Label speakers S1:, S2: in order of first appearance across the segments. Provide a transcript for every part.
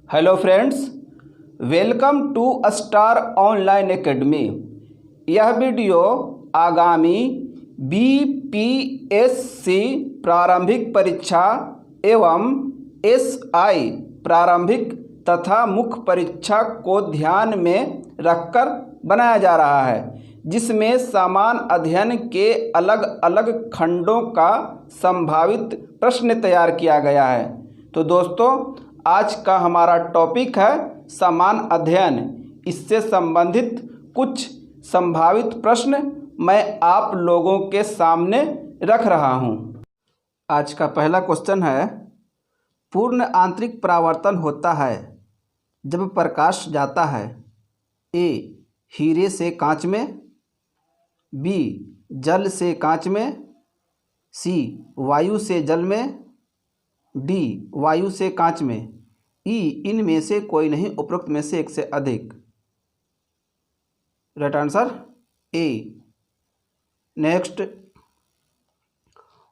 S1: Hello friends, welcome to star online academy. यह video आगामी BPSC प्रारंभिक परीक्षा एवं एसआई प्रारंभिक तथा मुख्य परीक्षा को ध्यान में रखकर बनाया जा रहा है, जिसमें समान अध्ययन के अलग अलग खंडों का संभावित प्रश्न तैयार किया गया है। तो दोस्तों, आज का हमारा टॉपिक है समान अध्ययन। इससे संबंधित कुछ संभावित प्रश्न मैं आप लोगों के सामने रख रहा हूं। आज का पहला क्वेश्चन है, पूर्ण आंतरिक परावर्तन होता है जब प्रकाश जाता है ए हीरे से कांच में, बी जल से कांच में, सी वायु से जल में, डी वायु से कांच में, ई इनमें से कोई नहीं, उपरोक्त में से एक से अधिक। Right answer A. नेक्स्ट,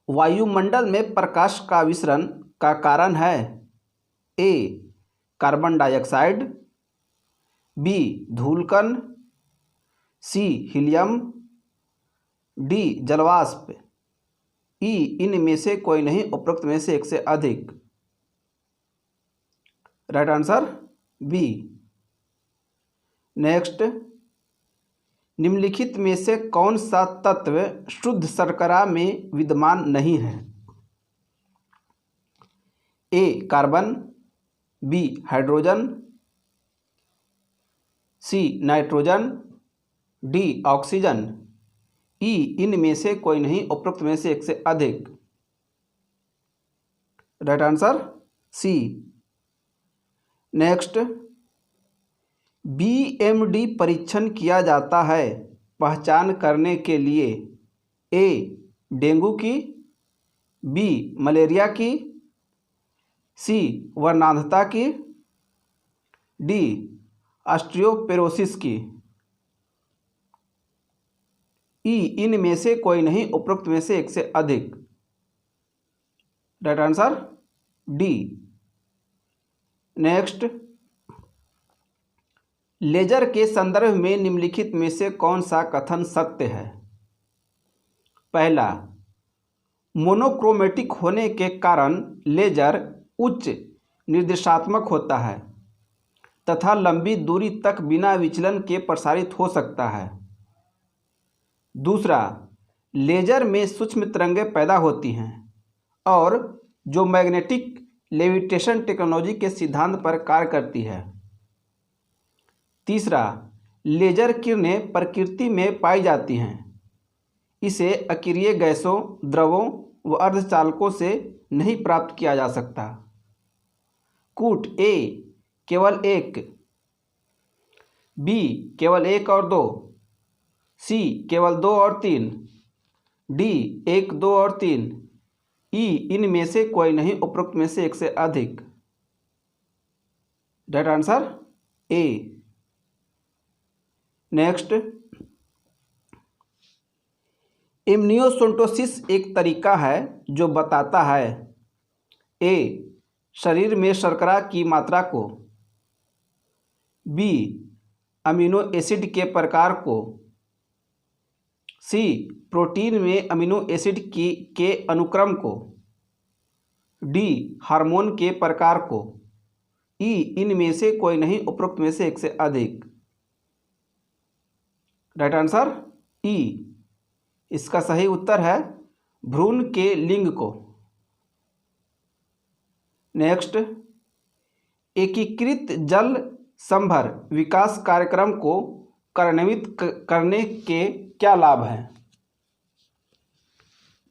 S1: वायुमंडल में प्रकाश का विसरण का कारण है ए कार्बन डाइऑक्साइड, बी धूलकण, सी हीलियम, डी जलवाष्प, ई इनमें से कोई नहीं, उपरोक्त में से एक से अधिक। Right answer B. नेक्स्ट, निम्नलिखित में से कौन सा तत्व शुद्ध शर्करा में विद्यमान नहीं है? A carbon, B hydrogen, C nitrogen, D oxygen, E इनमें से कोई नहीं, उपरोक्त में से एक से अधिक। Right answer C. Next, BMD परीक्षण किया जाता है पहचान करने के लिए ए डेंगू की, बी मलेरिया की, सी वर्णांधता की, डी ऑस्टियोपोरोसिस की, ई इनमें से कोई नहीं, उपरोक्त में से एक से अधिक। Right answer D. Next, laser के संदर्भ में निम्नलिखित में से कौन सा कथन सत्य है? पहला, मोनोक्रोमेटिक होने के कारण लेजर उच्च निर्देशात्मक होता है तथा लंबी दूरी तक बिना विचलन के प्रसारित हो सकता है। दूसरा, लेजर में सूक्ष्म तरंगें पैदा होती हैं और जो मैग्नेटिक लेविटेशन टेक्नोलॉजी के सिद्धांत पर कार्य करती है। तीसरा, लेजर किरणें प्रकृति में पाई जाती हैं। इसे अक्रिय गैसों, द्रवों व अर्धचालकों से नहीं प्राप्त किया जा सकता। कूट ए केवल एक, बी केवल एक और दो, सी केवल दो और तीन, डी एक, दो और तीन, ई इनमें से कोई नहीं, उपरोक्त में से एक से अधिक। Right answer A. नेक्स्ट, इम्नियोसेंटोसिस एक तरीका है जो बताता है ए शरीर में शर्करा की मात्रा को, बी अमीनो एसिड के प्रकार को, सी प्रोटीन में अमीनो एसिड के अनुक्रम को, डी हार्मोन के प्रकार को, ई इनमें से कोई नहीं, उपरोक्त में से एक से अधिक। राइट आंसर ई। इसका सही उत्तर है भ्रूण के लिंग को। नेक्स्ट, एकीकृत जल संभर विकास कार्यक्रम को कार्यान्वित करने के क्या लाभ हैं?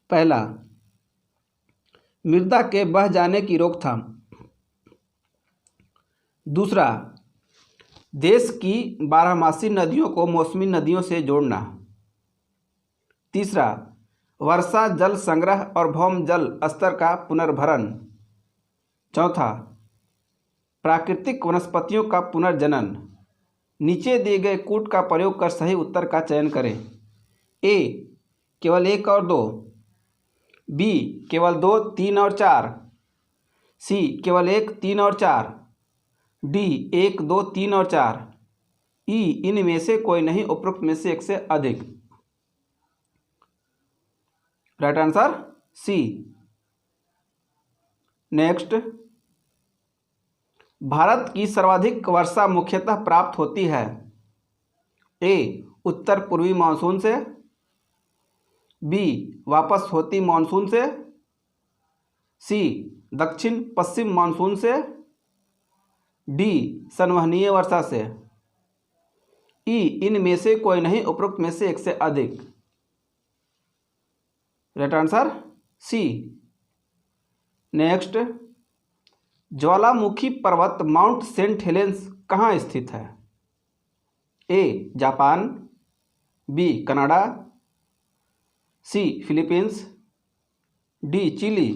S1: पहला, मृदा के बह जाने की रोकथाम। दूसरा, देश की बारहमासी नदियों को मौसमी नदियों से जोड़ना। तीसरा, वर्षा जल संग्रह और भौम जल स्तर का पुनर्भरण। चौथा, प्राकृतिक वनस्पतियों का पुनर्जनन। नीचे दिए गए कूट का प्रयोग कर सही उत्तर का चयन करें। ए केवल एक और दो, बी केवल दो, तीन और चार, सी केवल एक, तीन और चार, डी 1, 2, 3 और 4। ई इनमें से कोई नहीं उपरोक्त में से एक से अधिक। Right answer C. Next, Bharat की सर्वाधिक वर्षा मुख्यतः प्राप्त होती है। ए उत्तर पूर्वी मानसून से, बी वापस होती मानसून से, सी दक्षिण पश्चिम मानसून से, डी संवहनीय वर्षा से। ई इनमें से कोई नहीं उपरोक्त में से एक से अधिक। Right answer C. नेक्स्ट, ज्वालामुखी पर्वत माउंट सेंट हेलेंस कहाँ स्थित है। A Japan, B Canada, C Philippines, D Chile.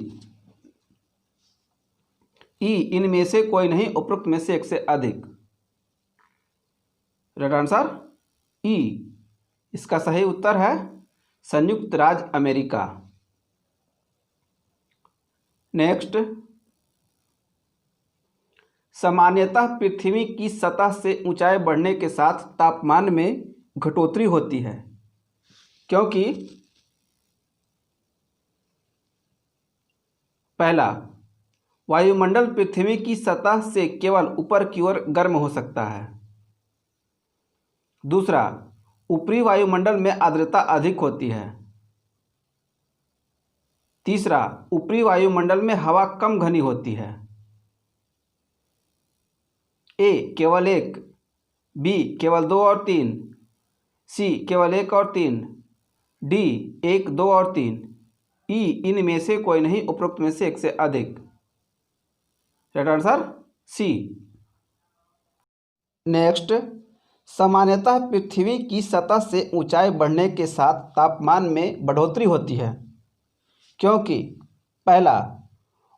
S1: E इनमें से कोई नहीं उपरोक्त में से एक से अधिक। राइट आंसर ई। इसका सही उत्तर है संयुक्त राज्य अमेरिका। नेक्स्ट, सामान्यतः पृथ्वी की सतह से ऊंचाई बढ़ने के साथ तापमान में घटोतरी होती है, क्योंकि पहला, वायुमंडल पृथ्वी की सतह से केवल ऊपर की ओर गर्म हो सकता है। दूसरा, ऊपरी वायुमंडल में आर्द्रता अधिक होती है। तीसरा, ऊपरी वायुमंडल में हवा कम घनी होती है। ए केवल 1, बी केवल 2 और 3, सी केवल 1 और 3, डी 1, 2 और 3। ई इनमें से कोई नहीं उपरोक्त में से एक से अधिक। Right answer C. नेक्स्ट, सामान्यतः पृथ्वी की सतह से ऊंचाई बढ़ने के साथ तापमान में बढ़ोतरी होती है, क्योंकि पहला,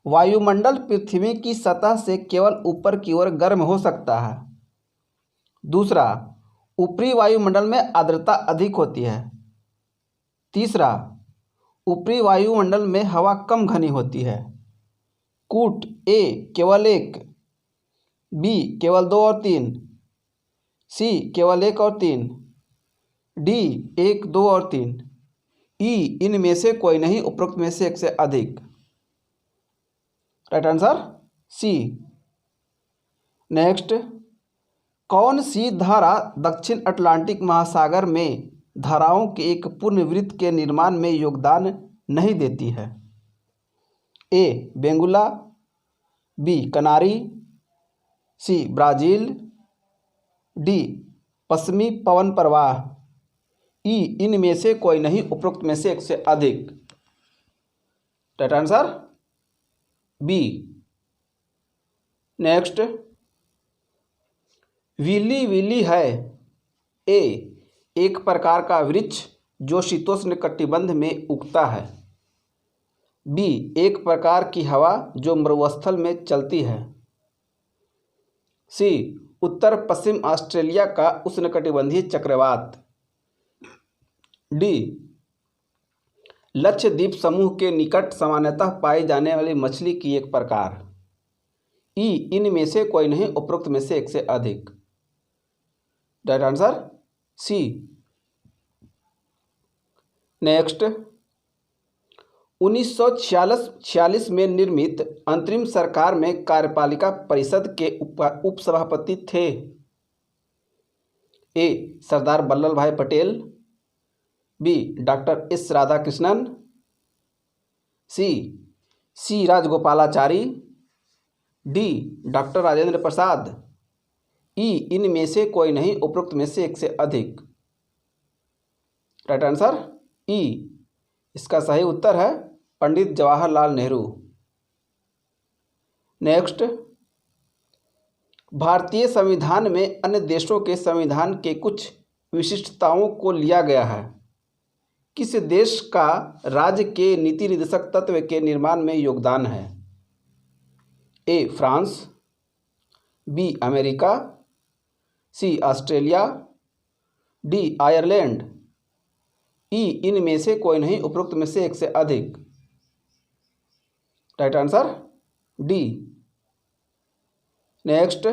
S1: वायुमंडल पृथ्वी की सतह से केवल ऊपर की ओर गर्म हो सकता है। दूसरा, ऊपरी वायुमंडल में आर्द्रता अधिक होती है। तीसरा, ऊपरी वायुमंडल में हवा कम घनी होती है। कूट ए केवल 1, बी केवल 2 और 3, सी केवल 1 और 3, डी 1, 2 और 3। ई इनमें से कोई नहीं उपरोक्त में से एक से अधिक। Right answer C. नेक्स्ट, कौन सी धारा दक्षिण अटलांटिक महासागर में धाराओं के एक पूर्ण वृत्त के निर्माण में योगदान नहीं देती है। ए बेंगुला, बी कनारी, सी ब्राज़ील, डी पश्चिमी पवन प्रवाह। ई इनमें से कोई नहीं उपरोक्त में से एक से अधिक। Right answer B. Next, willy willy है। ए एक प्रकार का वृक्ष जो शीतोष्ण कटिबंध में उगता है। बी एक प्रकार की हवा जो मरुस्थल में चलती है। सी उत्तर पश्चिम ऑस्ट्रेलिया का उष्णकटिबंधीय चक्रवात। डी लक्षद्वीप समूह के निकट सामान्यतः पाई जाने वाली मछली की एक प्रकार। ई इनमें से कोई नहीं उपरोक्त में से एक से अधिक। Right answer C. नेक्स्ट, 1946 में निर्मित अंतरिम सरकार में कार्यपालिका परिषद के उपसभापति थे। ए Sardar Vallabh Bhai Patel, B doctor S Radhakrishnan, C Rajagopalachari, D doctor Rajendra Prasad. E इनमें से कोई नहीं उपरोक्त में से एक से अधिक। राइट आंसर ई। इसका सही उत्तर है पंडित जवाहरलाल नेहरू। नेक्स्ट, भारतीय संविधान में अन्य देशों के संविधान के कुछ विशिष्टताओं को लिया गया है। किस देश का राज्य के नीति निर्देशक तत्व के निर्माण में योगदान है। A France, B America, C Australia, D Ireland. E इनमें से कोई नहीं उपरोक्त में से एक से अधिक। Right answer D. नेक्स्ट,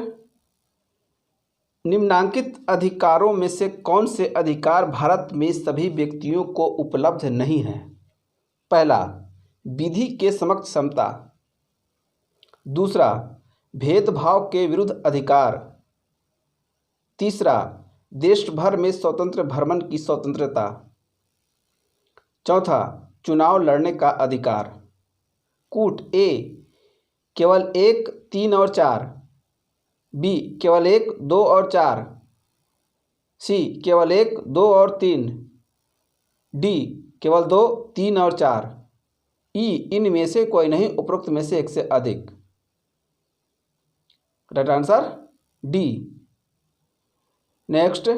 S1: निम्नांकित अधिकारों में से कौन से अधिकार भारत में सभी व्यक्तियों को उपलब्ध नहीं हैं? पहला, विधि के समक्ष समता। दूसरा, भेदभाव के विरुद्ध अधिकार। तीसरा, देश भर में स्वतंत्र भ्रमण की स्वतंत्रता। चौथा, चुनाव लड़ने का अधिकार। कूट ए केवल 1, 3 और 4, बी केवल 1, 2 और 4, सी केवल 1, 2 और 3, डी केवल 2, 3 और 4, ई इनमें से कोई नहीं, उपरोक्त में से एक से अधिक। Right answer D. नेक्स्ट,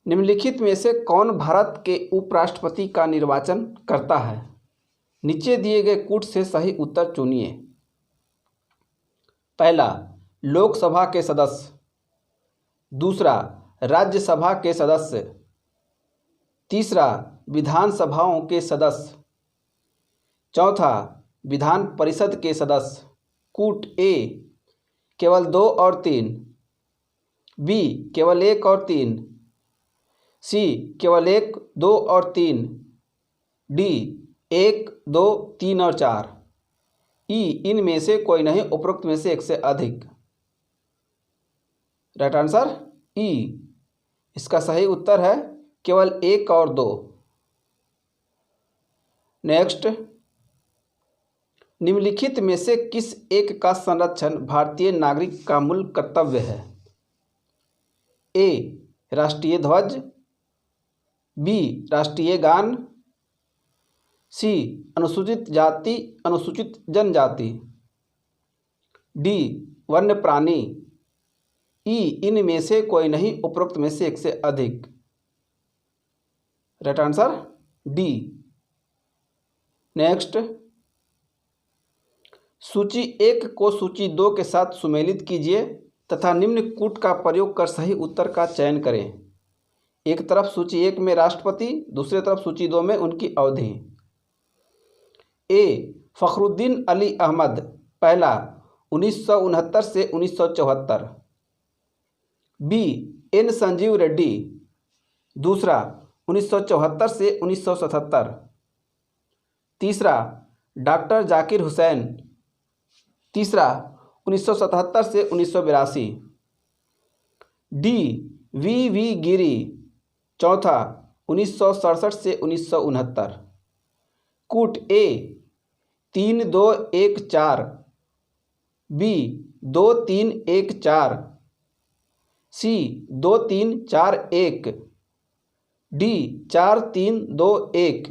S1: निम्नलिखित में से कौन भारत के उपराष्ट्रपति का निर्वाचन करता है? नीचे दिए गए कूट से सही उत्तर चुनिए। पहला, लोकसभा के सदस्य। दूसरा, राज्यसभा के सदस्य। तीसरा, विधानसभाओं के सदस्य। चौथा, विधान परिषद के सदस्य। कूट ए केवल 2 और 3, बी केवल 1 और 3, सी केवल 1, 2 और 3, डी 1, 2, 3 और 4, ई इनमें से कोई नहीं, उपरोक्त में से एक से अधिक। राइट आंसर ई। इसका सही उत्तर है केवल 1 और 2। नेक्स्ट, निम्नलिखित में से किस एक का संरक्षण भारतीय नागरिक का मूल कर्तव्य है? ए, राष्ट्रीय ध्वज। बी, राष्ट्रीय गान। सी, अनुसूचित जाति अनुसूचित जनजाति। डी, वन्य प्राणी। ई इनमें से कोई नहीं, उपरोक्त में से एक से अधिक। Right answer D. नेक्स्ट, सूची 1 को सूची 2 के साथ सुमेलित कीजिए तथा निम्न कूट का प्रयोग कर सही उत्तर का चयन करें। एक तरफ सूची 1 में राष्ट्रपति, दूसरे तरफ सूची 2 में उनकी अवधि। ए, फखरुद्दीन अली अहमद, पहला 1969 से 1974। बी, एन संजीव रेड्डी, दूसरा 1974 से 1977। तीसरा, डॉक्टर जाकिर हुसैन, तीसरा 1977 से 1982। डी, वी गिरी, चौथा 1967 से 1969। कूट ए 3, 2, 1, 4, बी 2, 3, 1, 4, सी 2, 3, 4, 1, डी 4, 3, 2, 1,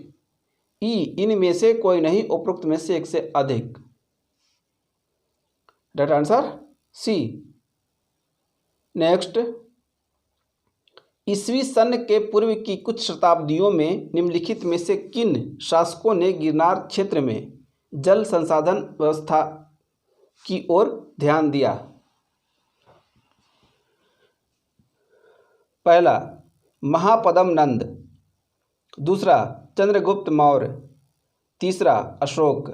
S1: ई इनमें से कोई नहीं, उपरोक्त में से एक से अधिक। Right answer C. नेक्स्ट, ईस्वी सन के पूर्व की कुछ शताब्दियों में निम्नलिखित में से किन शासकों ने गिरनार क्षेत्र में जल संसाधन व्यवस्था की ओर ध्यान दिया? पहला, महापद्म नंद। दूसरा, चंद्रगुप्त मौर्य। तीसरा, अशोक।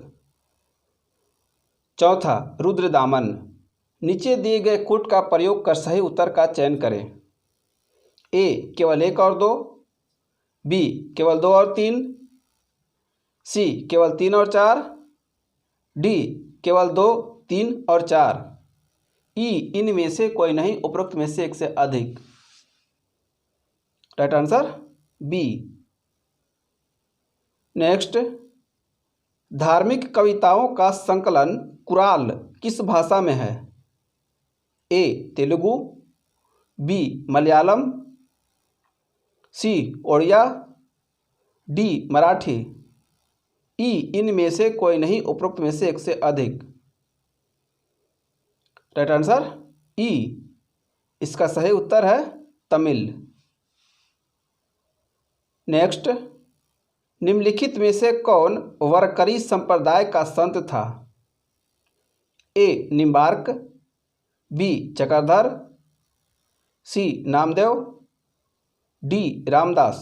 S1: चौथा, रुद्रदामन। नीचे दिए गए कूट का प्रयोग कर सही उत्तर का चयन करें। ए, केवल 1 और 2, बी केवल 2 और 3, सी केवल 3 और 4, डी केवल 2, 3 और 4, ई इनमें से कोई नहीं, उपरोक्त में से एक से अधिक। Right answer B. नेक्स्ट, धार्मिक कविताओं का संकलन कुराल किस भाषा में है? ए, तेलुगु। बी, मलयालम। सी, ओडिया। डी, मराठी। ई इनमें से कोई नहीं, उपरोक्त में से एक से अधिक। राइट आंसर ई। इसका सही उत्तर है तमिल। नेक्स्ट, निम्नलिखित में से कौन वरकरी संप्रदाय का संत था? ए, निम्बार्क। बी, चक्रधर। सी, नामदेव। डी, रामदास।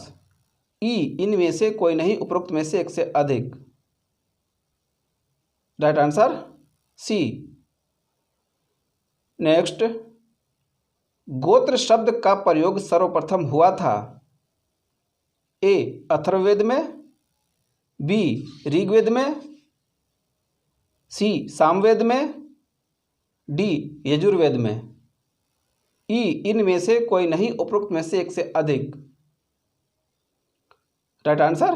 S1: ई इनमें से कोई नहीं, उपरोक्त में से एक से अधिक। Right answer C. नेक्स्ट, गोत्र शब्द का प्रयोग सर्वप्रथम हुआ था? ए अथर्ववेद में, बी ऋग्वेद में, सी सामवेद में, डी यजुर्वेद में। ई इनमें से कोई नहीं, उपरोक्त में से एक से अधिक। Right answer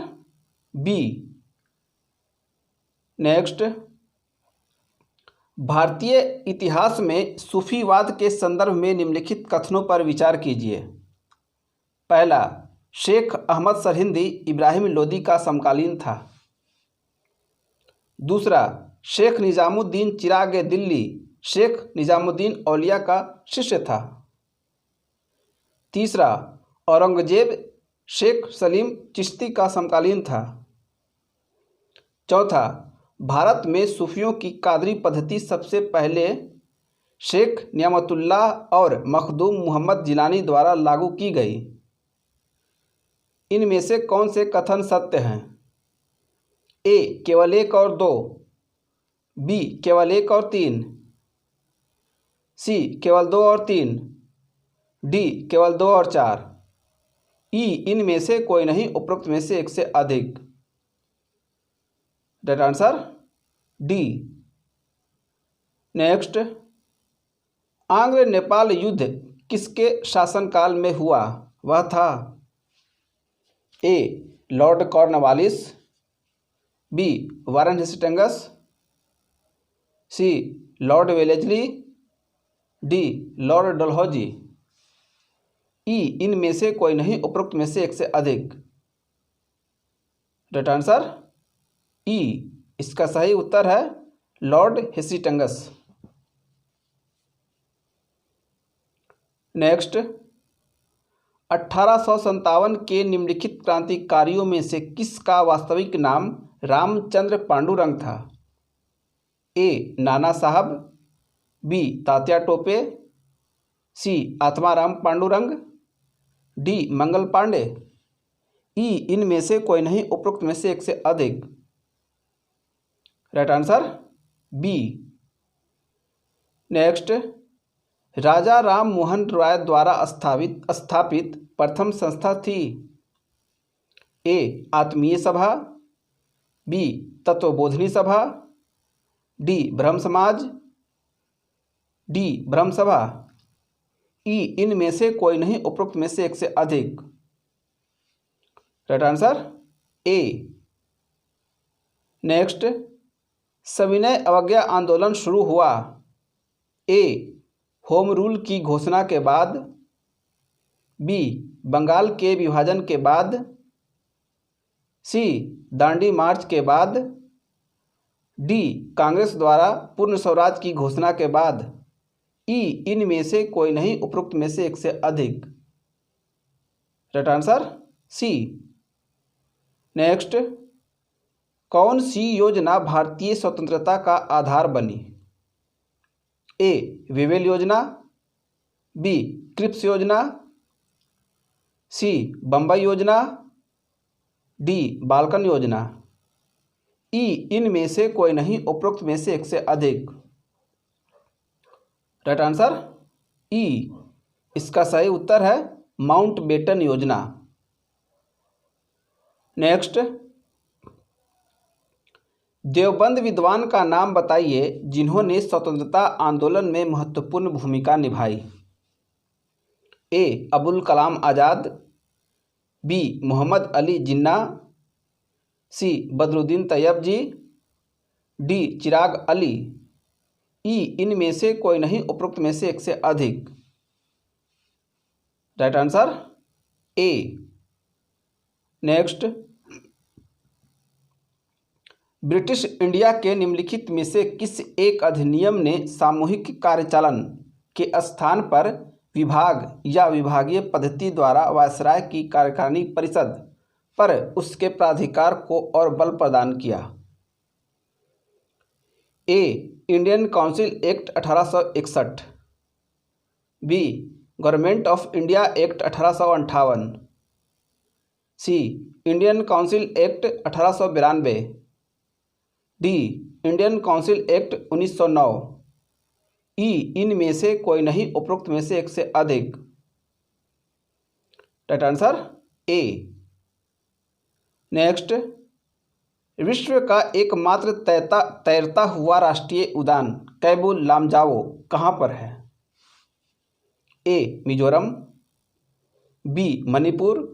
S1: B. नेक्स्ट, भारतीय इतिहास में सूफीवाद के संदर्भ में निम्नलिखित कथनों पर विचार कीजिए। पहला, शेख अहमद सरहिंदी इब्राहिम लोदी का समकालीन था। दूसरा, शेख निजामुद्दीन चिराग दिल्ली शेख निजामुद्दीन औलिया का शिष्य था। तीसरा, औरंगजेब शेख सलीम चिश्ती का समकालीन था। चौथा, भारत में सूफियों की कादरी पद्धति सबसे पहले शेख नियामतुल्लाह और मखदूम मोहम्मद जिलानी द्वारा लागू की गई। इनमें से कौन से कथन सत्य हैं? ए केवल 1 और 2, बी केवल 1 और 3, सी केवल 2 और 3, डी केवल 2 और 4। ई इनमें से कोई नहीं, उपरोक्त में से एक से अधिक। Right answer D. नेक्स्ट, आंग्ल नेपाल युद्ध किसके शासनकाल में हुआ? वह था A Lord Cornwallis, B Warren Hastings, C Lord Wellesley, D Lord Dalhousie. E इनमें से कोई नहीं, उपरोक्त में से एक से अधिक। राइट आंसर ई। इसका सही उत्तर है लॉर्ड हेस्टिंग्स। नेक्स्ट, 1857 के निम्नलिखित क्रांतिकारियों में से किसका वास्तविक नाम रामचंद्र पांडुरंग था? ए नाना साहब, बी तात्या टोपे, सी आत्माराम पांडुरंग, डी मंगल पांडे। ई इनमें से कोई नहीं, उपरोक्त में से एक से अधिक। Right answer B. Next, Raja Ram Mohan Roy द्वारा स्थापित प्रथम संस्था थी? ए आत्मीय सभा, बी तत्वबोधिनी सभा, डी ब्रह्म समाज, डी ब्रह्म सभा। ई इनमें से कोई नहीं, उपरोक्त में से एक से अधिक। Right answer A. नेक्स्ट, सविनय अवज्ञा आंदोलन शुरू हुआ? ए होम रूल की घोषणा के बाद, बी बंगाल के विभाजन के बाद, सी दांडी मार्च के बाद, डी कांग्रेस द्वारा पूर्ण स्वराज की घोषणा के बाद। ई इनमें से कोई नहीं, उपरोक्त में से एक से अधिक। Right answer C. नेक्स्ट, कौन सी योजना भारतीय स्वतंत्रता का आधार बनी? ए वेवेल योजना, बी क्रिप्स योजना, सी बम्बई योजना, डी बाल्कन योजना। ई इनमें से कोई नहीं, उपरोक्त में से एक से अधिक। राइट आंसर ई। इसका सही उत्तर है माउंटबेटन योजना। नेक्स्ट, देवबंद विद्वान का नाम बताइए जिन्होंने स्वतंत्रता आंदोलन में महत्वपूर्ण भूमिका निभाई। ए अबुल कलाम आज़ाद, बी मोहम्मद अली जिन्ना, सी बदरुद्दीन तैयब जी, डी चिराग अली। ई इनमें से कोई नहीं, उपरोक्त में से एक से अधिक। Right answer A. Next, British India के निम्नलिखित में से किस एक अधिनियम ने सामूहिक कार्यचालन के स्थान पर विभाग या विभागीय पद्धति द्वारा वायसराय की कार्यकारिणी परिषद पर उसके प्राधिकार को और बल प्रदान किया? A Indian council act 1861, B government of India act 1858, C Indian council act 1892, D Indian council act 1909। E इनमें से कोई नहीं, उपरोक्त में से एक से अधिक। Right answer A. नेक्स्ट, विश्व का एकमात्र तैरता हुआ राष्ट्रीय उद्यान कैबू लामजाओ कहाँ पर है? ए मिजोरम, बी मणिपुर,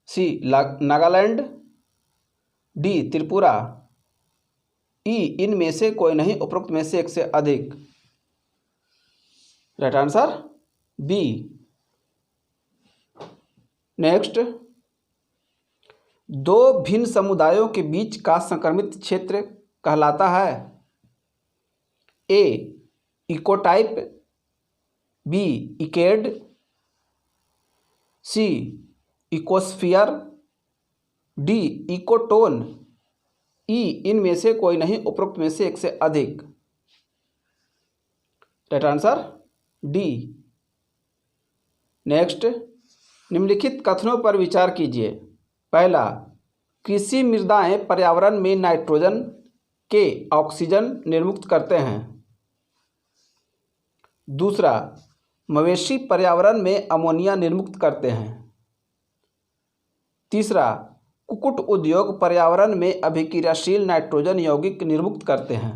S1: सी नागालैंड, डी त्रिपुरा, ई इनमें से कोई नहीं, उपरोक्त में से एक से अधिक। Right answer B. नेक्स्ट, दो भिन्न समुदायों के बीच का संक्रमित क्षेत्र कहलाता है? ए इकोटाइप, बी इकेड, सी इकोस्फियर, डी इकोटोन, ई इनमें से कोई नहीं, उपरोक्त में से एक से अधिक। Right answer D. नेक्स्ट, निम्नलिखित कथनों पर विचार कीजिए। पहला, कृषि मृदाएं पर्यावरण में नाइट्रोजन के ऑक्सीजन निर्मुक्त करते हैं। दूसरा, मवेशी पर्यावरण में अमोनिया निर्मुक्त करते हैं। तीसरा, कुक्कुट उद्योग पर्यावरण में अभिक्रियाशील नाइट्रोजन यौगिक निर्मुक्त करते हैं।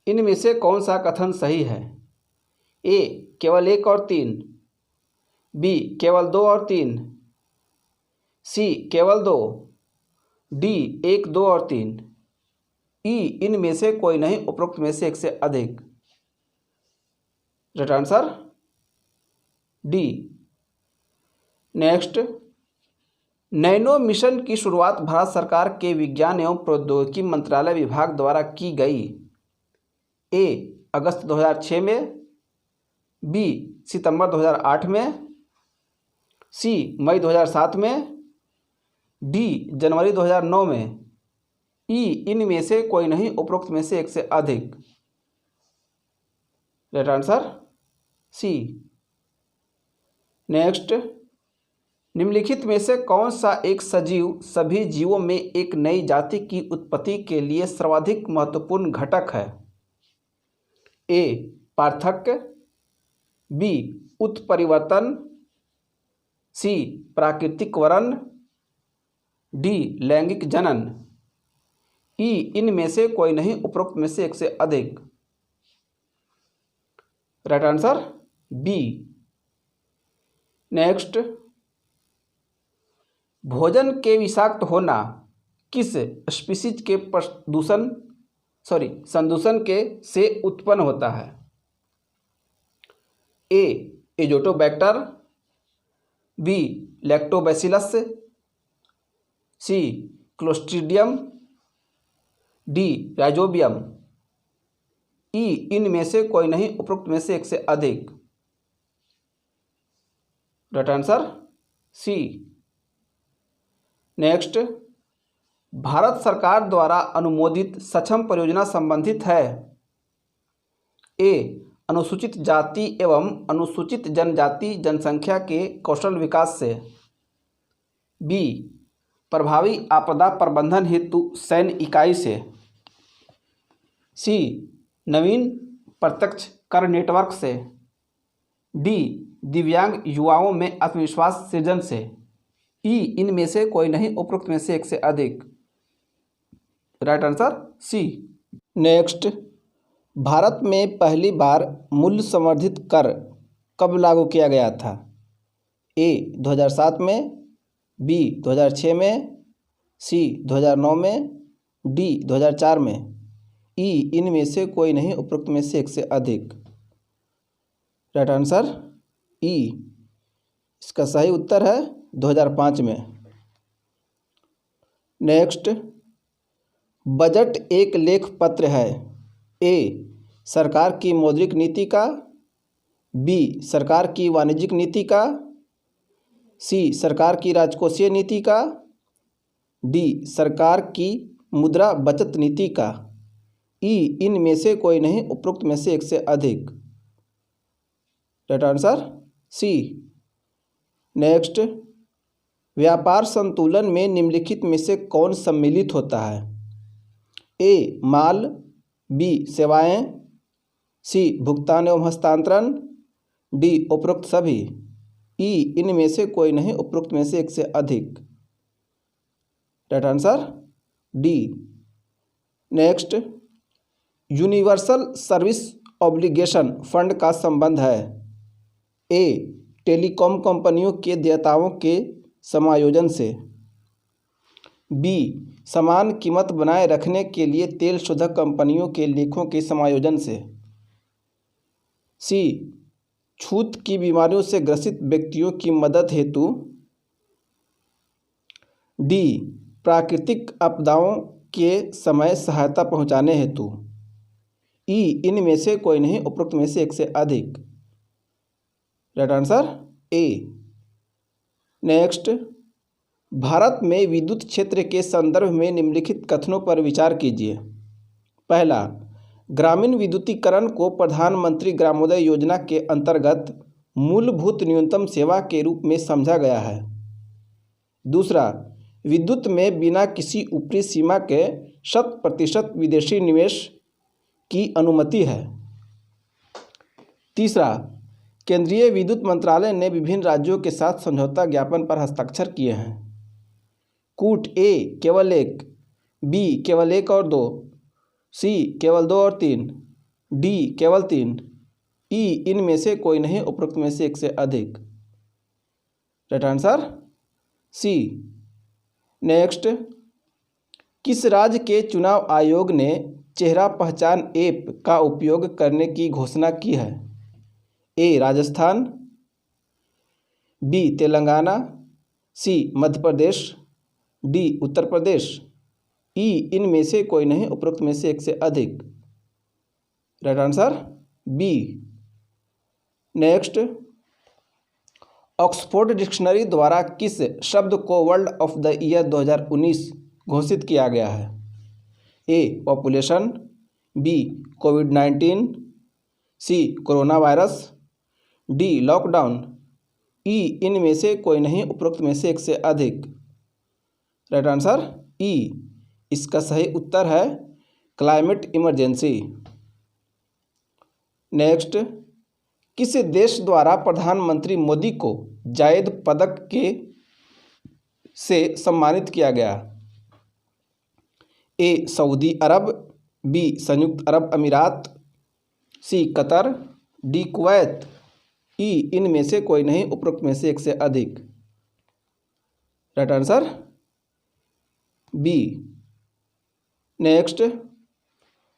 S1: इनमें से कौन सा कथन सही है? ए केवल 1 और 3, बी केवल 2 और 3, सी केवल 2, डी 1, 2 और 3, ई इनमें से कोई नहीं, उपरोक्त में से एक से अधिक। Right answer D. Next, nano mission की शुरुआत भारत सरकार के विज्ञान एवं प्रौद्योगिकी मंत्रालय विभाग द्वारा की गई। ए अगस्त 2006 में, बी सितंबर 2008 में, सी मई 2007 में, डी जनवरी 2009 में, ई इनमें से कोई नहीं, उपरोक्त में से एक से अधिक। Right answer C. नेक्स्ट, निम्नलिखित में से कौन सा एक सजीव सभी जीवों में एक नई जाति की उत्पत्ति के लिए सर्वाधिक महत्वपूर्ण घटक है? ए पार्थक्य, बी उत्परिवर्तन, सी प्राकृतिक वरण, डी लैंगिक जनन, ई इनमें से कोई नहीं, उपरोक्त में से एक से अधिक। Right answer B. नेक्स्ट, भोजन के विषाक्त होना किस स्पीशीज के संदूषण के से उत्पन्न होता है? ए एजोटोबैक्टर, बी लैक्टोबैसिलस, सी क्लोस्ट्रीडियम, डी राइजोबियम, ई इनमें से कोई नहीं, उपरोक्त में से एक से अधिक। Right answer C. Next, Bharat सरकार द्वारा अनुमोदित सक्षम परियोजना संबंधित है? ए अनुसूचित जाति एवं अनुसूचित जनजाति जनसंख्या के कौशल विकास से, बी प्रभावी आपदा प्रबंधन हेतु सैन्य इकाई से, सी नवीन प्रत्यक्ष कर नेटवर्क से, डी दिव्यांग युवाओं में आत्मविश्वास सृजन से, ई इनमें से कोई नहीं, उपरोक्त में से एक से अधिक। Right answer C. Next, Bharat में पहली बार मूल्य संवर्धित कर कब लागू किया गया था? ए 2007 में, बी 2006 में, सी 2009 में, डी 2004 में, ई इनमें से कोई नहीं, उपरोक्त में से एक से अधिक। राइट आंसर ई। इसका सही उत्तर है 2005 में। नेक्स्ट, बजट एक लेख पत्र है? ए सरकार की मौद्रिक नीति का, बी सरकार की वाणिज्यिक नीति का, सी सरकार की राजकोषीय नीति का, डी सरकार की मुद्रा बचत नीति का, ई इनमें से कोई नहीं, उपरोक्त में से एक से अधिक। Right answer C. नेक्स्ट, व्यापार संतुलन में निम्नलिखित में से कौन सम्मिलित होता है? ए माल, बी सेवाएं, सी भुगतान एवं हस्तांतरण, डी उपरोक्त सभी, ई इनमें से कोई नहीं, उपरोक्त में से एक से अधिक। Right answer D. Next, universal service obligation fund का संबंध है ए टेलीकॉम कंपनियों के देयताओं के समायोजन से, बी समान कीमत बनाए रखने के लिए तेल शोधक कंपनियों के लेखों के समायोजन से, सी छूत की बीमारियों से ग्रसित व्यक्तियों की मदद हेतु, डी प्राकृतिक आपदाओं के समय सहायता पहुंचाने हेतु, ई इनमें से कोई नहीं, उपरोक्त में से एक से अधिक। Right answer A. Next, Bharat में विद्युत क्षेत्र के संदर्भ में निम्नलिखित कथनों पर विचार कीजिए। पहला, ग्रामीण विद्युतीकरण को प्रधानमंत्री ग्रामोदय योजना के अंतर्गत मूलभूत न्यूनतम सेवा के रूप में समझा गया है। दूसरा, विद्युत में बिना किसी ऊपरी सीमा के 100% विदेशी निवेश की अनुमति है। तीसरा, केंद्रीय विद्युत मंत्रालय ने विभिन्न राज्यों के साथ समझौता ज्ञापन पर हस्ताक्षर किए हैं। कूट ए केवल 1, बी केवल 1 और 2, सी केवल 2 और 3, डी केवल 3, ई इनमें से कोई नहीं, उपरोक्त में से एक से अधिक। Right answer C. नेक्स्ट, किस राज्य के चुनाव आयोग ने चेहरा पहचान ऐप का उपयोग करने की घोषणा की है? ए राजस्थान, बी तेलंगाना, सी मध्य प्रदेश, डी उत्तर प्रदेश, ई इनमें से कोई नहीं, उपरोक्त में से एक से अधिक। Right answer B. Next, Oxford dictionary द्वारा किस शब्द को वर्ड ऑफ द ईयर 2019 घोषित किया गया है? A population, B COVID, C corona virus, D lockdown, E इनमें से कोई नहीं, उपरोक्त में से एक से अधिक। राइट आंसर ई। इसका सही उत्तर है क्लाइमेट इमरजेंसी। नेक्स्ट, किस देश द्वारा प्रधानमंत्री मोदी को जायद पदक से सम्मानित किया गया? ए सऊदी अरब, बी संयुक्त अरब अमीरात, सी कतर, डी कुवैत, ई इनमें से कोई नहीं, उपरोक्त में से एक से अधिक। Right answer B. Next,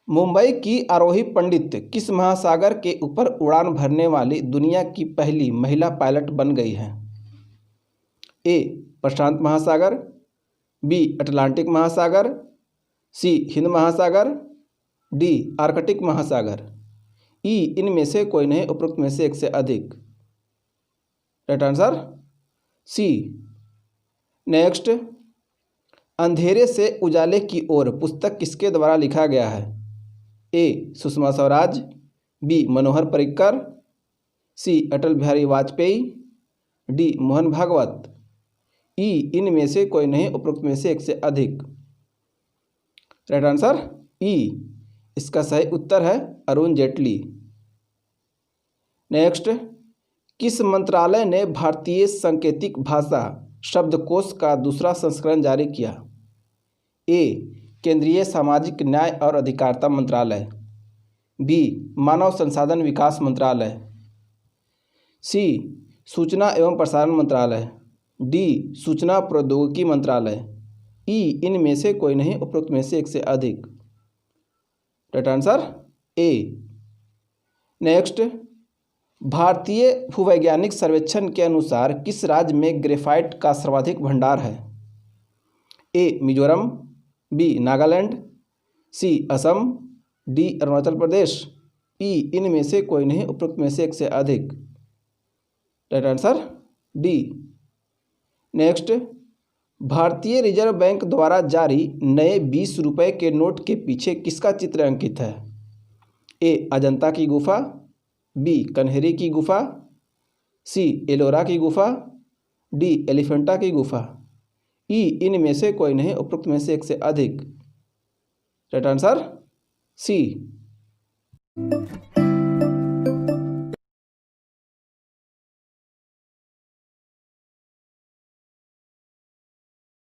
S1: Mumbai की आरोही पंडित किस महासागर के ऊपर उड़ान भरने वाली दुनिया की पहली महिला पायलट बन गई हैं? ए प्रशांत महासागर, बी अटलांटिक महासागर, सी हिंद महासागर, डी आर्कटिक महासागर, ई इनमें से कोई नहीं, उपरोक्त में से एक से अधिक। Right answer C. नेक्स्ट, अंधेरे से उजाले की ओर पुस्तक किसके द्वारा लिखा गया है? ए सुषमा स्वराज, बी मनोहर पर्रिकर, सी अटल बिहारी वाजपेयी, डी मोहन भागवत, ई इनमें से कोई नहीं, उपरोक्त में से एक से अधिक। राइट आंसर ई। इसका सही उत्तर है अरुण जेटली। नेक्स्ट, किस मंत्रालय ने भारतीय सांकेतिक भाषा शब्दकोश का दूसरा संस्करण जारी किया? ए केंद्रीय सामाजिक न्याय और अधिकारिता मंत्रालय, बी मानव संसाधन विकास मंत्रालय, सी सूचना एवं प्रसारण मंत्रालय, डी सूचना प्रौद्योगिकी मंत्रालय, ई इनमें से कोई नहीं, उपरोक्त में से एक से अधिक। Right answer A. नेक्स्ट, भारतीय भूवैज्ञानिक सर्वेक्षण के अनुसार किस राज्य में ग्रेफाइट का सर्वाधिक भंडार है? ए मिजोरम, बी नागालैंड, सी असम, डी अरुणाचल प्रदेश, ई इनमें से कोई नहीं, उपरोक्त में से एक से अधिक। Right answer D. नेक्स्ट, भारतीय रिजर्व बैंक द्वारा जारी नए 20 रुपये के नोट के पीछे किसका चित्र अंकित है? ए अजंता की गुफा, बी कन्हेरी की गुफा, सी एलोरा की गुफा, डी एलिफेंटा की गुफा, ई इनमें से कोई नहीं, उपरोक्त में से एक से अधिक। राइट आंसर सी।